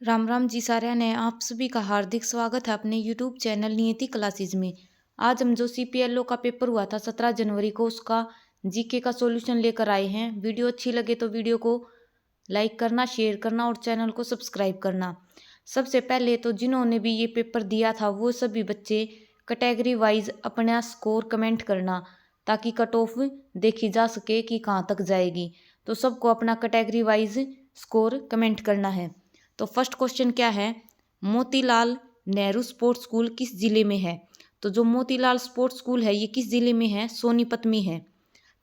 राम राम जी साਰਿਆਂ ने आप सभी का हार्दिक स्वागत है अपने यूट्यूब चैनल नियति क्लासेज में। आज हम जो CPLO का पेपर हुआ था 17 जनवरी को, उसका जीके का सॉल्यूशन लेकर आए हैं। वीडियो अच्छी लगे तो वीडियो को लाइक करना, शेयर करना और चैनल को सब्सक्राइब करना। सबसे पहले तो जिन्होंने भी ये पेपर दिया था वो सभी बच्चे कैटेगरी वाइज अपना स्कोर कमेंट करना, ताकि कट ऑफ देखी जा सके कि कहाँ तक जाएगी। तो सबको अपना कैटेगरी वाइज स्कोर कमेंट करना है। तो फर्स्ट क्वेश्चन क्या है, मोतीलाल नेहरू स्पोर्ट्स स्कूल किस जिले में है? तो जो मोतीलाल स्पोर्ट्स स्कूल है ये किस जिले में है? सोनीपत में है।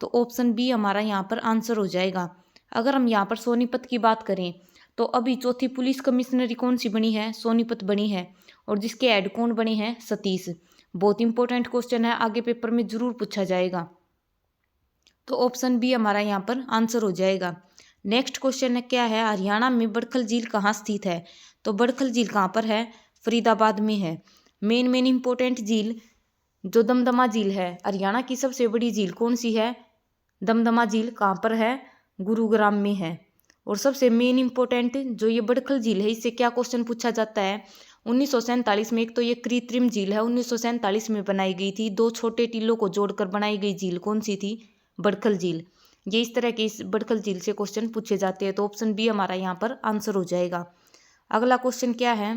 तो ऑप्शन बी हमारा यहाँ पर आंसर हो जाएगा। अगर हम यहाँ पर सोनीपत की बात करें तो अभी चौथी पुलिस कमिश्नरी कौन सी बनी है? सोनीपत बनी है। और जिसके हेड कौन बने हैं? सतीश। बहुत इंपॉर्टेंट क्वेश्चन है, आगे पेपर में जरूर पूछा जाएगा। तो ऑप्शन बी हमारा यहाँ पर आंसर हो जाएगा। नेक्स्ट क्वेश्चन क्या है, हरियाणा में बड़खल झील कहाँ स्थित है? तो बड़खल झील कहाँ पर है? फरीदाबाद में है। मेन इंपॉर्टेंट झील जो दमदमा झील है, हरियाणा की सबसे बड़ी झील कौन सी है? दमदमा झील कहाँ पर है? गुरुग्राम में है। और सबसे मेन इंपॉर्टेंट जो ये बड़खल झील है, इससे क्या क्वेश्चन पूछा जाता है? 1947 में, एक तो ये कृत्रिम झील है, 1947 में बनाई गई थी। दो छोटे टीलों को जोड़कर बनाई गई झील कौन सी थी? बड़खल झील। ये इस तरह के इस बड़खल झील से क्वेश्चन पूछे जाते हैं। तो ऑप्शन बी हमारा यहाँ पर आंसर हो जाएगा। अगला क्वेश्चन क्या है,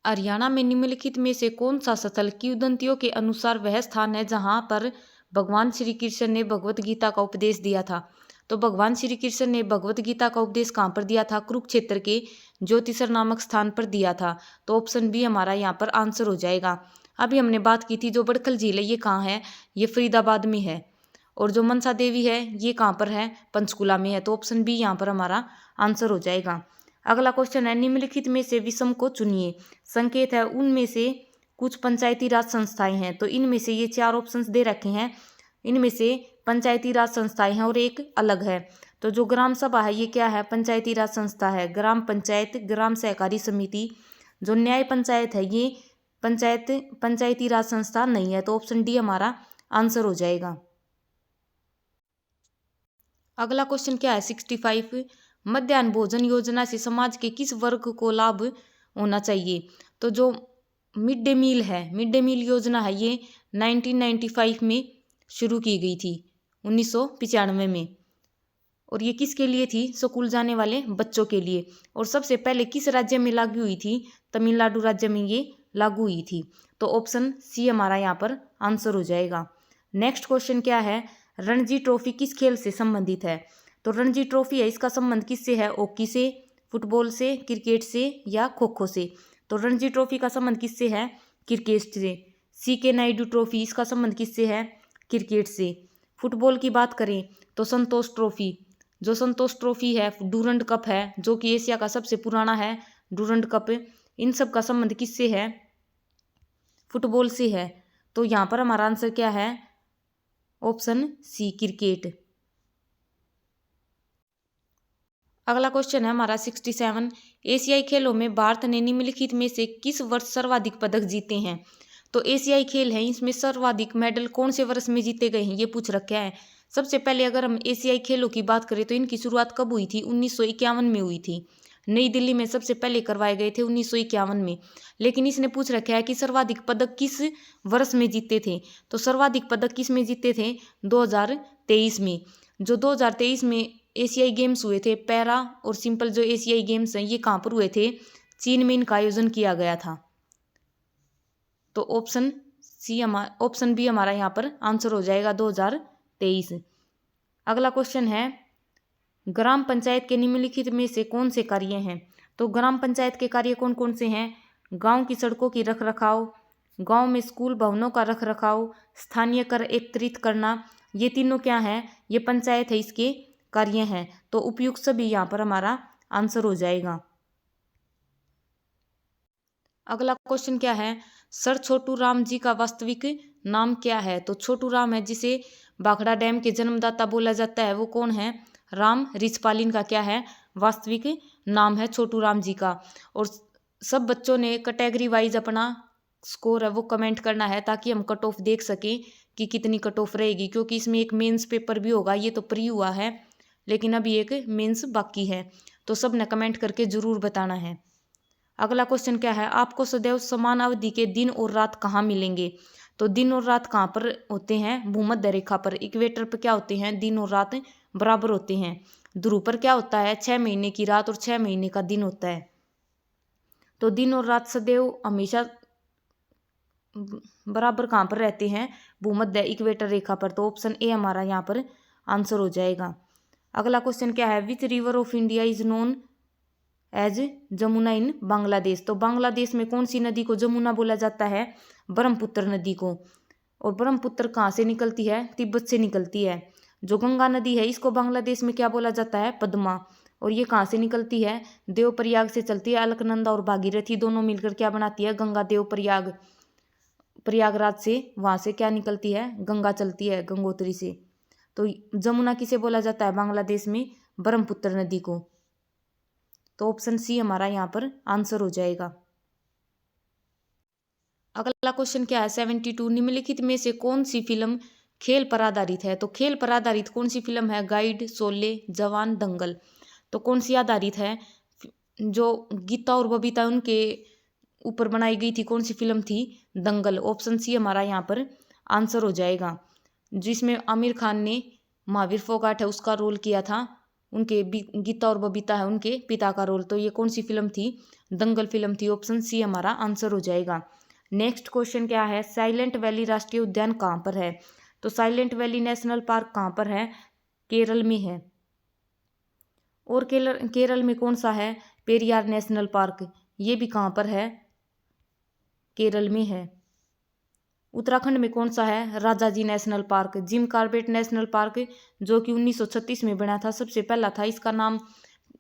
हरियाणा में निम्नलिखित में से कौन सा स्थल किंवदंतियों के अनुसार वह स्थान है जहां पर भगवान श्री कृष्ण ने भगवत गीता का उपदेश दिया था? तो भगवान श्री कृष्ण ने भगवत गीता का उपदेश कहाँ पर दिया था? कुरुक्षेत्र के ज्योतिषर नामक स्थान पर दिया था। तो ऑप्शन बी हमारा यहाँ पर आंसर हो जाएगा। अभी हमने बात की थी जो बड़खल झील है ये कहाँ है? ये फरीदाबाद में है। और जो मनसा देवी है ये कहाँ पर है? पंचकुला में है। तो ऑप्शन बी यहाँ पर हमारा आंसर हो जाएगा। अगला क्वेश्चन है, निम्नलिखित में से विषम को चुनिए। संकेत है उनमें से कुछ पंचायती राज संस्थाएं हैं। तो इनमें से ये चार ऑप्शंस दे रखे हैं, इनमें से पंचायती राज संस्थाएं हैं और एक अलग है। तो जो ग्राम सभा है ये क्या है? पंचायती राज संस्था है। ग्राम पंचायत, ग्राम सहकारी समिति, जो न्याय पंचायत है ये पंचायती राज संस्था नहीं है। तो ऑप्शन डी हमारा आंसर हो जाएगा। अगला क्वेश्चन क्या है, 65, मध्याह्न भोजन योजना से समाज के किस वर्ग को लाभ होना चाहिए? तो जो मिड डे मील है, मिड डे मील योजना है ये 1995 में शुरू की गई थी, 1995 में। और ये किसके लिए थी? स्कूल जाने वाले बच्चों के लिए। और सबसे पहले किस राज्य में लागू हुई थी? तमिलनाडु राज्य में ये लागू हुई थी। तो ऑप्शन सी हमारा यहाँ पर आंसर हो जाएगा। नेक्स्ट क्वेश्चन क्या है, रणजी ट्रॉफी किस खेल से संबंधित है? तो रणजी ट्रॉफी है, इसका संबंध किससे है? हॉकी से, फुटबॉल से, क्रिकेट से या खो खो से? तो रणजी ट्रॉफी का संबंध किससे है? क्रिकेट से। CK नायडू ट्रॉफी, इसका संबंध किससे है? क्रिकेट से। फुटबॉल की बात करें तो संतोष ट्रॉफी, जो संतोष ट्रॉफी है, डूरंड कप है जो कि एशिया का सबसे पुराना है, डूरंड कप, इन सब का संबंध किससे है? फुटबॉल से है। तो यहाँ पर हमारा आंसर क्या है? Option C, cricket. अगला क्वेश्चन है हमारा 67, एशियाई खेलों में भारत ने निम्नलिखित में से किस वर्ष सर्वाधिक पदक जीते हैं? तो एशियाई खेल है, इसमें सर्वाधिक मेडल कौन से वर्ष में जीते गए हैं ये पूछ रखा है। सबसे पहले अगर हम एशियाई खेलों की बात करें तो इनकी शुरुआत कब हुई थी? 1951 में हुई थी। नई दिल्ली में सबसे पहले करवाए गए थे 1951 में। लेकिन इसने पूछ रखा है कि सर्वाधिक पदक किस वर्ष में जीते थे? तो सर्वाधिक पदक किस में जीते थे? 2023 में। जो 2023 में एशियाई गेम्स हुए थे, पैरा और सिंपल जो एशियाई गेम्स हैं ये कहाँ पर हुए थे? चीन में इनका आयोजन किया गया था। तो ऑप्शन बी हमारा यहाँ पर आंसर हो जाएगा, 2023। अगला क्वेश्चन है, ग्राम पंचायत के निम्नलिखित में से कौन से कार्य हैं? तो ग्राम पंचायत के कार्य कौन कौन से हैं? गांव की सड़कों की रख रखाव, गांव में स्कूल भवनों का रख रखाव, स्थानीय कर एकत्रित करना, ये तीनों क्या हैं? ये पंचायत है, इसके कार्य हैं। तो उपयुक्त सभी यहाँ पर हमारा आंसर हो जाएगा। अगला क्वेश्चन क्या है, सर छोटू राम जी का वास्तविक नाम क्या है? तो छोटू राम है जिसे भाखड़ा डैम के जन्मदाता बोला जाता है, वो कौन है? राम रिचपालिन का क्या है? वास्तविक नाम है छोटू राम जी का। और सब बच्चों ने कैटेगरी वाइज अपना स्कोर है वो कमेंट करना है, ताकि हम कट ऑफ देख सकें कि कितनी कट ऑफ रहेगी, क्योंकि इसमें एक मेंस पेपर भी होगा। ये तो प्री हुआ है, लेकिन अभी एक मेंस बाकी है। तो सब ने कमेंट करके ज़रूर बताना है। अगला क्वेश्चन क्या है, आपको सदैव समान अवधि के दिन और रात कहाँ मिलेंगे? तो दिन और रात कहाँ पर होते हैं? भूमध्य रेखा पर, इक्वेटर पर क्या होते हैं? दिन और रात बराबर होते हैं। ध्रुव पर क्या होता है? 6 महीने की रात और 6 महीने का दिन होता है। तो दिन और रात सदैव हमेशा बराबर कहाँ पर रहते हैं? भूमध्य इक्वेटर रेखा पर। तो ऑप्शन ए हमारा यहाँ पर आंसर हो जाएगा। अगला क्वेश्चन क्या है, which river of India is known as Jamuna in Bangladesh? तो बांग्लादेश में कौन सी नदी को जमुना बोला जाता है? ब्रह्मपुत्र नदी को। और ब्रह्मपुत्र कहाँ से निकलती है? तिब्बत से निकलती है। जो गंगा नदी है इसको बांग्लादेश में क्या बोला जाता है? पद्मा। और ये कहाँ से निकलती है? देवप्रयाग से चलती है। अलकनंदा और भागीरथी दोनों मिलकर क्या बनाती है? गंगा। देवप्रयाग, प्रयागराज से वहाँ से क्या निकलती है? गंगा चलती है, गंगोत्री से। तो जमुना किसे बोला जाता है बांग्लादेश में? ब्रह्मपुत्र नदी को। तो ऑप्शन सी हमारा यहाँ पर आंसर हो जाएगा। अगला क्वेश्चन क्या है, 72, निम्नलिखित में से कौन सी फिल्म खेल पर आधारित है? तो खेल पर आधारित कौन सी फिल्म है? गाइड, शोले, जवान, दंगल। तो कौन सी आधारित है? जो गीता और बबीता उनके ऊपर बनाई गई थी, कौन सी फिल्म थी? दंगल। ऑप्शन सी हमारा यहाँ पर आंसर हो जाएगा। जिसमें आमिर खान ने महावीर फोगाट है उसका रोल किया था, उनके गीता और बबीता है उनके पिता का रोल। तो ये कौन सी फिल्म थी? दंगल फिल्म थी। ऑप्शन सी हमारा आंसर हो जाएगा। नेक्स्ट क्वेश्चन क्या है, साइलेंट वैली राष्ट्रीय उद्यान कहाँ पर है? तो साइलेंट वैली नेशनल पार्क कहाँ पर है? केरल में है। और केरल में कौन सा है? पेरियार नेशनल पार्क, ये भी कहाँ पर है? केरल में है। उत्तराखंड में कौन सा है? Rajaji national park. Jim Corbett national park जो कि 1936 में बना था, सबसे पहला था इसका नाम।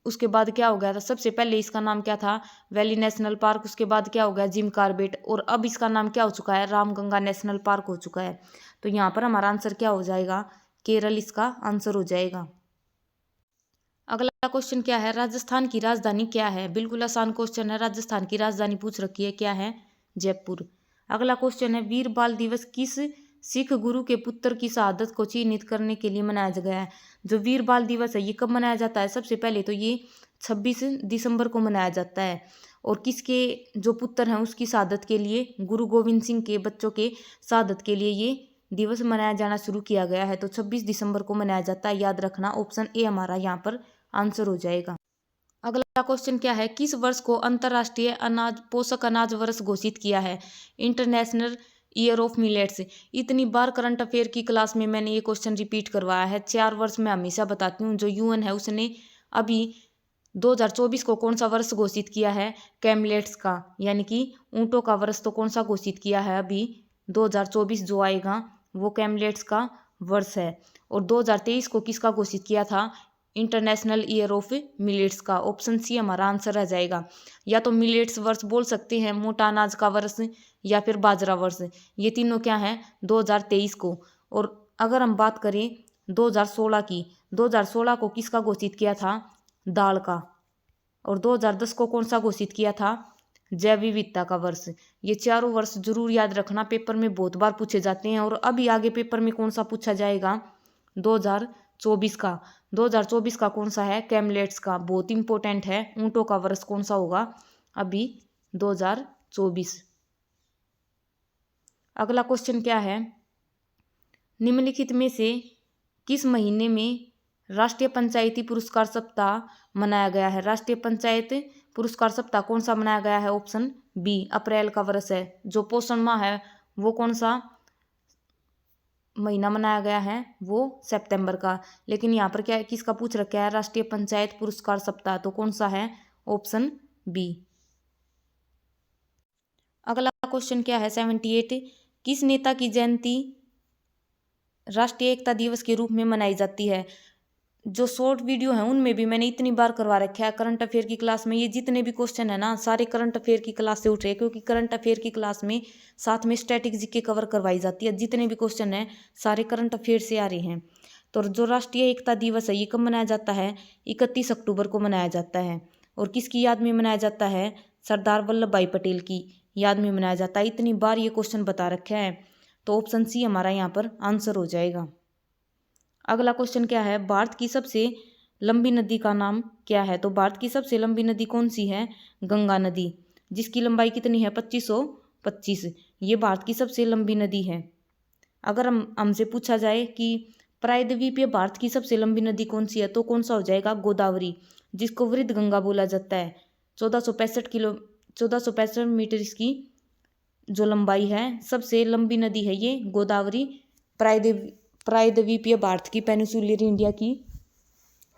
उसके बाद क्या हो गया था? सबसे पहले इसका नाम क्या था? Valley national park. उसके बाद क्या हो गया? Jim Corbett. और अब इसका नाम क्या हो चुका है? रामगंगा नेशनल पार्क हो चुका है। तो यहाँ पर हमारा आंसर क्या हो जाएगा? केरल इसका आंसर हो जाएगा। अगला क्वेश्चन क्या है, राजस्थान की राजधानी क्या है? बिल्कुल आसान क्वेश्चन है। राजस्थान की राजधानी पूछ रखी है, क्या है? जयपुर। अगला क्वेश्चन है, वीर बाल दिवस किस सिख गुरु के पुत्र की शहादत को चिन्हित करने के लिए मनाया गया है? जो वीर बाल दिवस है ये कब मनाया जाता है? सबसे पहले तो ये 26 दिसंबर को मनाया जाता है। और किसके जो पुत्र हैं उसकी शहादत के लिए, गुरु गोविंद सिंह के बच्चों के शहादत के लिए ये दिवस मनाया जाना शुरू किया गया है। तो 26 दिसंबर को मनाया जाता है, याद रखना। ऑप्शन ए हमारा यहाँ पर आंसर हो जाएगा। अगला क्वेश्चन क्या है, किस वर्ष को अंतर्राष्ट्रीय अनाज पोषक अनाज वर्ष घोषित किया है? International year of millets. इतनी बार करंट अफेयर की क्लास में मैंने ये क्वेश्चन रिपीट करवाया है। 4 वर्ष में हमेशा बताती हूँ। जो यूएन है उसने अभी 2024 को कौन सा वर्ष घोषित किया है? कैमलेट्स का, यानी कि ऊँटों का वर्ष। तो कौन सा घोषित किया है अभी? 2024 जो आएगा वो कैमलेट्स का वर्ष है। और 2023 को किसका घोषित किया था? इंटरनेशनल ईयर ऑफ मिलेट्स का। ऑप्शन सी हमारा आंसर रह जाएगा। या तो मिलेट्स वर्ष बोल सकते हैं, मोटा अनाज का वर्ष, या फिर बाजरा वर्ष। ये तीनों क्या हैं? 2023 को। और अगर हम बात करें 2016 की, 2016 को किसका घोषित किया था? दाल का। और 2010 को कौन सा घोषित किया था? जैव विविधता का वर्ष। ये चारों वर्ष जरूर याद रखना, पेपर में बहुत बार पूछे जाते हैं। और अभी आगे पेपर में कौन सा पूछा जाएगा? 2024 का। 2024 का कौन सा है? कैमलेट्स का। बहुत इंपॉर्टेंट है। ऊँटों का वर्ष कौन सा होगा अभी? 2024। अगला क्वेश्चन क्या है, निम्नलिखित में से किस महीने में राष्ट्रीय पंचायती पुरस्कार सप्ताह मनाया गया है? राष्ट्रीय पंचायत पुरस्कार सप्ताह कौन सा मनाया गया है? ऑप्शन बी, अप्रैल का वर्ष है। जो पोषण माह है वो कौन सा महीना मनाया गया है? वो सितंबर का। लेकिन यहाँ पर क्या किसका पूछ रखा है? राष्ट्रीय पंचायत पुरस्कार सप्ताह। तो कौन सा है? Option B. अगला क्वेश्चन क्या है, 78, किस नेता की जयंती राष्ट्रीय एकता दिवस के रूप में मनाई जाती है? जो शॉर्ट वीडियो है उनमें भी मैंने इतनी बार करवा रखा है करंट अफेयर की क्लास में। ये जितने भी क्वेश्चन है ना, सारे करंट अफेयर की क्लास से उठ रहे हैं, क्योंकि करंट अफेयर की क्लास में साथ में स्टैटिक जीके कवर करवाई जाती है। जितने भी क्वेश्चन हैं सारे करंट अफेयर से आ रहे हैं। तो जो राष्ट्रीय एकता दिवस है ये कब मनाया जाता है? 31 अक्टूबर को मनाया जाता है। और किसकी याद में मनाया जाता है? सरदार वल्लभ भाई पटेल की याद में मनाया जाता है। इतनी बार ये क्वेश्चन बता रखा है। तो ऑप्शन सी हमारा यहाँ पर आंसर हो जाएगा। अगला क्वेश्चन क्या है, भारत की सबसे लंबी नदी का नाम क्या है? तो भारत की सबसे लंबी नदी कौन सी है? गंगा नदी, जिसकी लंबाई कितनी है? 2525। ये भारत की सबसे लंबी नदी है। अगर हमसे पूछा जाए कि प्रायद्वीपीय भारत की सबसे लंबी नदी कौन सी है, तो कौन सा हो जाएगा? गोदावरी, जिसको वृद्ध गंगा बोला जाता है। 1465 मीटर इसकी जो लंबाई है, सबसे लंबी नदी है ये गोदावरी। प्रायद्वीपीय भारत की, पेनिनसुलर इंडिया की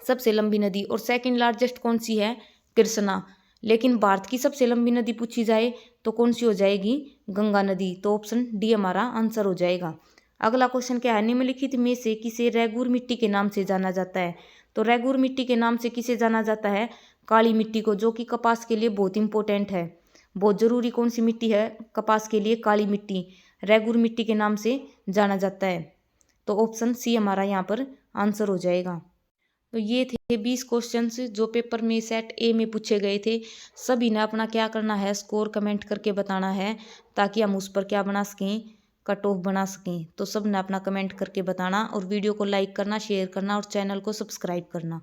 सबसे लंबी नदी। और सेकंड लार्जेस्ट कौन सी है? कृष्णा। लेकिन भारत की सबसे लंबी नदी पूछी जाए तो कौन सी हो जाएगी? गंगा नदी। तो ऑप्शन डी हमारा आंसर हो जाएगा। अगला क्वेश्चन क्या है? निम्नलिखित में से किसे रेगूर मिट्टी के नाम से जाना जाता है? तो रेगूर मिट्टी के नाम से किसे जाना जाता है? काली मिट्टी को, जो कि कपास के लिए बहुत इंपॉर्टेंट है। बहुत जरूरी कौन सी मिट्टी है कपास के लिए? काली मिट्टी। रेगूर मिट्टी के नाम से जाना जाता है। तो ऑप्शन सी हमारा यहाँ पर आंसर हो जाएगा। तो ये थे 20 क्वेश्चंस जो पेपर में सेट ए में पूछे गए थे। सभी ने अपना क्या करना है? स्कोर कमेंट करके बताना है, ताकि हम उस पर क्या बना सकें? कट ऑफ बना सकें। तो सब ने अपना कमेंट करके बताना, और वीडियो को लाइक करना, शेयर करना और चैनल को सब्सक्राइब करना।